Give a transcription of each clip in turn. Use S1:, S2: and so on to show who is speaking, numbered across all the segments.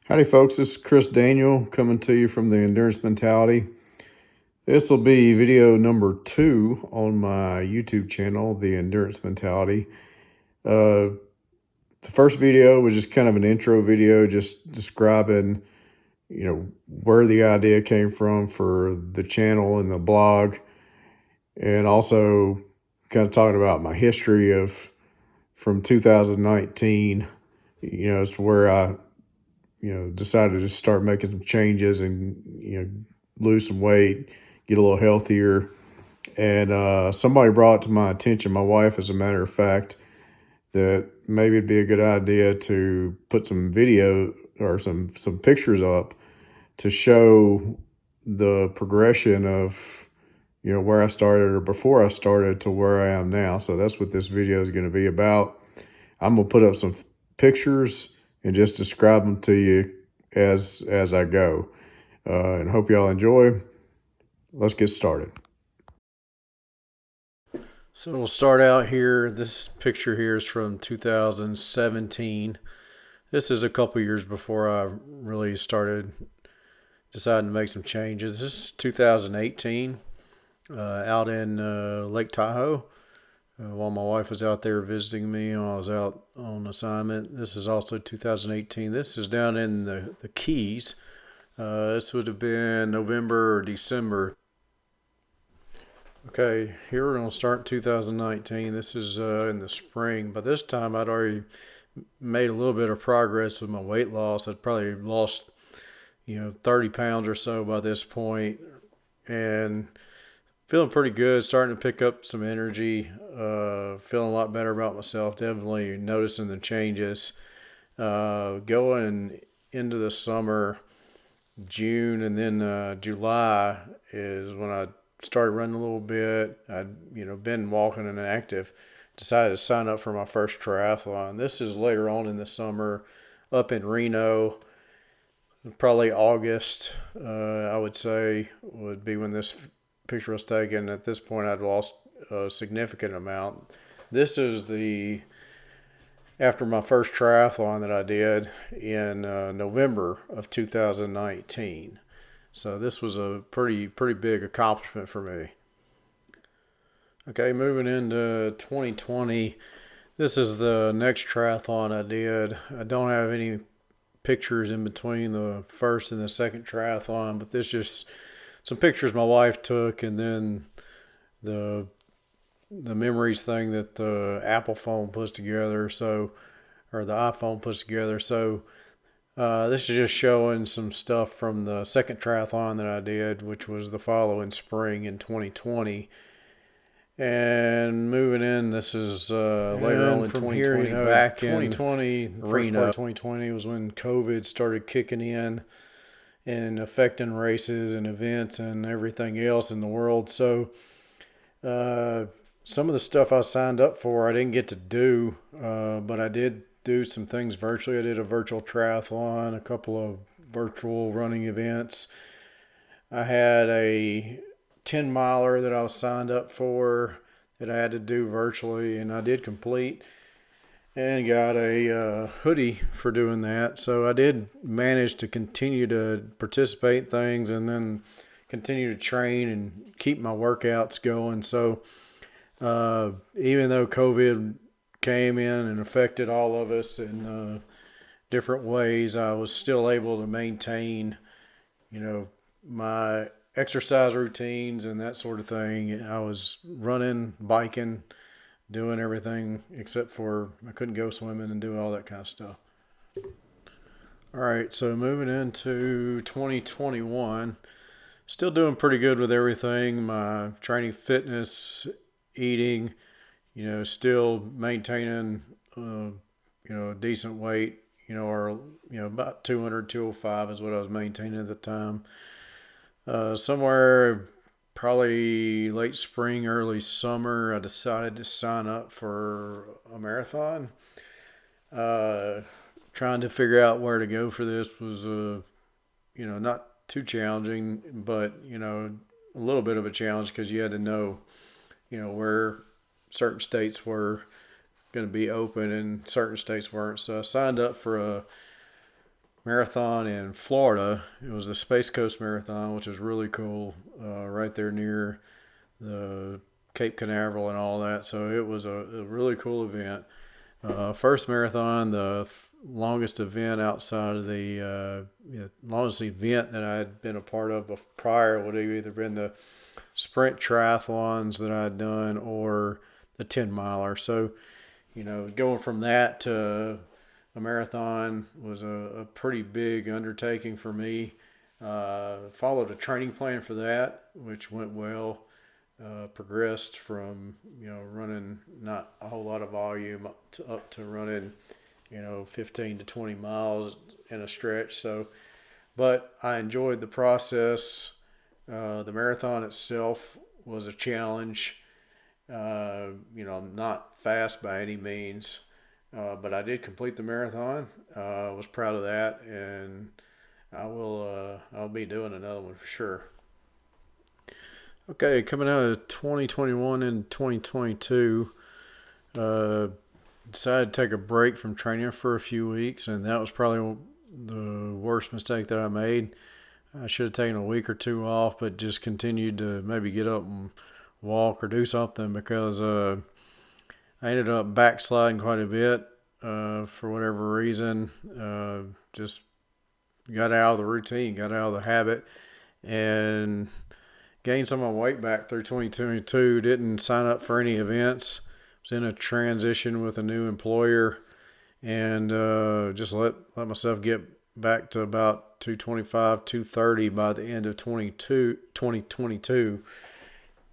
S1: Howdy, folks. This is Chris Daniel coming to you from the Endurance Mentality. This will be video number 2 on my YouTube channel, the Endurance Mentality. The first video was just kind of an intro video, just describing, where the idea came from for the channel and the blog, and also kind of talking about my history of from 2019, as to where I decided to start making some changes and, lose some weight, get a little healthier. And somebody brought to my attention, my wife, as a matter of fact, that maybe it'd be a good idea to put some video or some pictures up to show the progression of, where I started or before I started to where I am now. So that's what this video is going to be about. I'm going to put up some pictures and just describe them to you as I go. And hope y'all enjoy. Let's get started. So we'll start out here. This picture here is from 2017. This is a couple years before I really started deciding to make some changes. This is 2018, out in Lake Tahoe. While my wife was out there visiting me while I was out on assignment. This is also 2018. This is down in the Keys. This would have been November or December. Okay, here we're going to start 2019. This is in the spring. By this time, I'd already made a little bit of progress with my weight loss. I'd probably lost, 30 pounds or so by this point, and feeling pretty good, starting to pick up some energy, feeling a lot better about myself, definitely noticing the changes. Going into the summer, June and then July is when I started running a little bit. I'd been walking and active. Decided to sign up for my first triathlon. This is later on in the summer, up in Reno. Probably August, I would say, would be when this picture was taken. At this point, I'd lost a significant amount. This is after my first triathlon that I did in November of 2019. So this was a pretty big accomplishment for me. Okay, moving into 2020. This is the next triathlon I did. I don't have any pictures in between the first and the second triathlon, but this just some pictures my wife took, and then the memories thing that the Apple phone puts together, or the iPhone puts together. So this is just showing some stuff from the second triathlon that I did, which was the following spring in 2020. And moving in, this is later on in 2020. Here, back in 2020, the first part of 2020 was when COVID started kicking in and affecting races and events and everything else in the world. So some of the stuff I signed up for I didn't get to do, but I did do some things virtually. I did a virtual triathlon, a couple of virtual running events. I had a 10 miler that I was signed up for that I had to do virtually, and I did complete and got a hoodie for doing that. So I did manage to continue to participate in things and then continue to train and keep my workouts going. So even though COVID came in and affected all of us in different ways, I was still able to maintain, my exercise routines and that sort of thing. I was running, biking, doing everything except for I couldn't go swimming and do all that kind of stuff. All right, so moving into 2021, still doing pretty good with everything. My training, fitness, eating, still maintaining, a decent weight, or, about 200, 205 is what I was maintaining at the time. Somewhere probably late spring, early summer, I decided to sign up for a marathon. Trying to figure out where to go for this was, not too challenging, but, a little bit of a challenge because you had to know, where certain states were going to be open and certain states weren't. So I signed up for a marathon in Florida. It was the Space Coast Marathon, which was really cool, right there near the Cape Canaveral and all that. So it was a really cool event. First marathon, the longest event outside of the longest event that I had been a part of prior would have either been the sprint triathlons that I'd done or the 10 miler. So, going from that to a marathon was a pretty big undertaking for me. Followed a training plan for that, which went well. Progressed from running not a whole lot of volume up to running 15 to 20 miles in a stretch. So, but I enjoyed the process. The marathon itself was a challenge. I'm not fast by any means, but I did complete the marathon. I was proud of that, and I'll be doing another one for sure. Okay, coming out of 2021 and 2022, uh, decided to take a break from training for a few weeks, and that was probably the worst mistake that I made. I should have taken a week or two off, but just continued to maybe get up and walk or do something because I ended up backsliding quite a bit for whatever reason. Just got out of the routine, got out of the habit, and gained some of my weight back through 2022. Didn't sign up for any events. Was in a transition with a new employer, and just let myself get back to about 225, 230 by the end of 2022.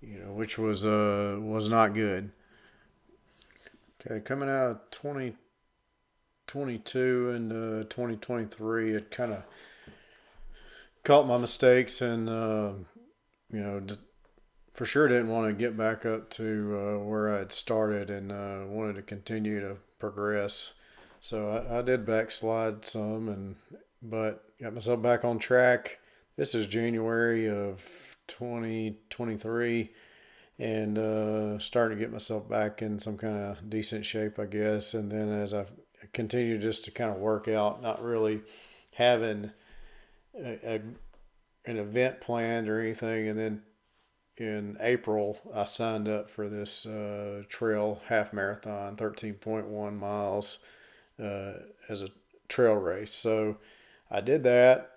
S1: Which was not good. Okay, coming out of 2022 and 2023, it kind of caught my mistakes and for sure didn't want to get back up to where I had started and wanted to continue to progress. So I did backslide some, but got myself back on track. This is January of 2023, and starting to get myself back in some kind of decent shape, I guess. And then as I continue just to kind of work out, not really having an event planned or anything, and then in April, I signed up for this trail half marathon, 13.1 miles, as a trail race. So I did that.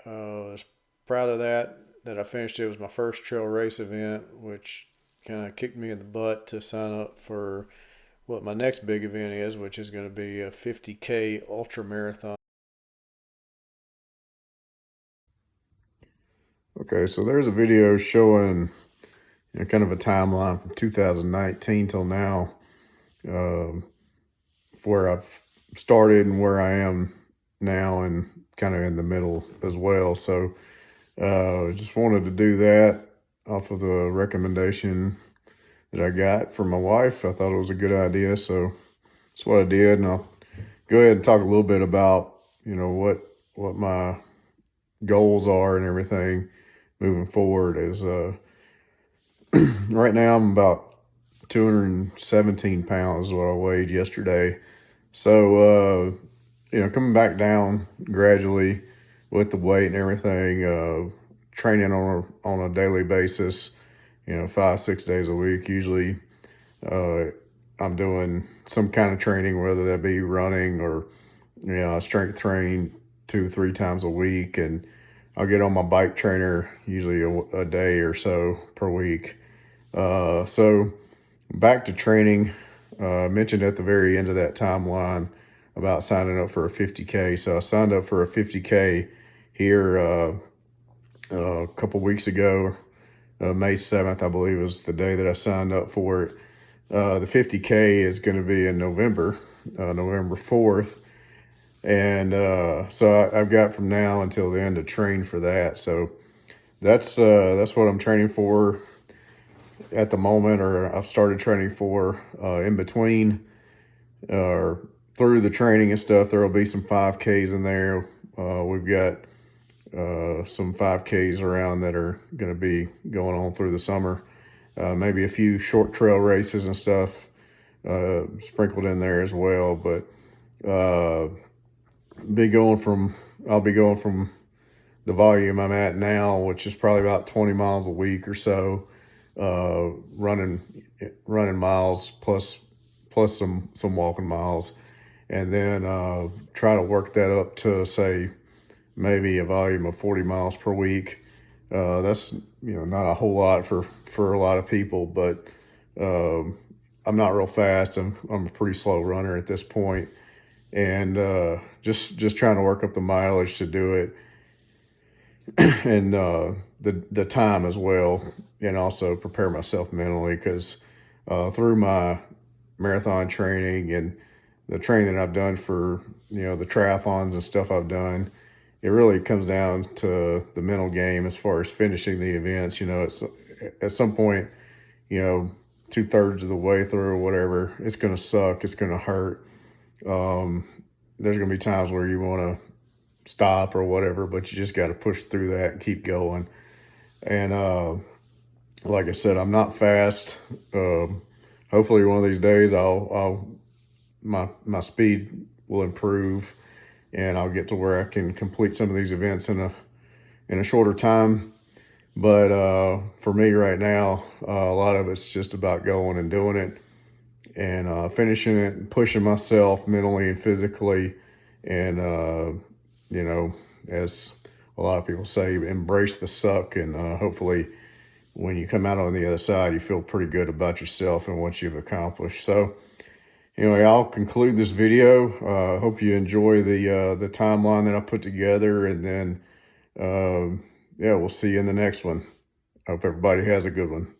S1: I was proud of that I finished. It was my first trail race event, which kind of kicked me in the butt to sign up for what my next big event is, which is going to be a 50K ultra marathon. Okay, so there's a video showing kind of a timeline from 2019 till now, where I've started and where I am now, and kind of in the middle as well. So just wanted to do that off of the recommendation that I got from my wife. I thought it was a good idea, so that's what I did. And I'll go ahead and talk a little bit about what my goals are and everything moving forward. Is right now I'm about 217 pounds is what I weighed yesterday. So coming back down gradually with the weight and everything, training on a daily basis, 5-6 days a week. Usually I'm doing some kind of training, whether that be running or I strength train 2-3 times a week, and I'll get on my bike trainer usually a day or so per week. So back to training. I mentioned at the very end of that timeline about signing up for a 50K. So I signed up for a 50K here a couple weeks ago. May 7th, I believe, was the day that I signed up for it. The 50K is going to be in November, November 4th. And so I've got from now until the end to train for that. So that's what I'm training for at the moment, or I've started training for. In between or through the training and stuff, there will be some 5Ks in there. We've got some 5Ks around that are going to be going on through the summer. Maybe a few short trail races and stuff sprinkled in there as well. But I'll be going from the volume I'm at now, which is probably about 20 miles a week or so, running miles plus some walking miles, and then try to work that up to, say, maybe a volume of 40 miles per week. That's not a whole lot for a lot of people, but I'm not real fast. I'm a pretty slow runner at this point, and just trying to work up the mileage to do it, and the time as well, and also prepare myself mentally, because through my marathon training and the training that I've done for the triathlons and stuff I've done, it really comes down to the mental game as far as finishing the events. It's at some point, 2/3 of the way through or whatever, it's going to suck. It's going to hurt. There's going to be times where you want to stop or whatever, but you just got to push through that and keep going. And like I said, I'm not fast. Hopefully one of these days my speed will improve, and I'll get to where I can complete some of these events in a shorter time. But for me right now, a lot of it's just about going and doing it, and finishing it, and pushing myself mentally and physically, and as a lot of people say, embrace the suck, and hopefully when you come out on the other side, you feel pretty good about yourself and what you've accomplished. So anyway, I'll conclude this video. Hope you enjoy the timeline that I put together, and then yeah, we'll see you in the next one. Hope everybody has a good one.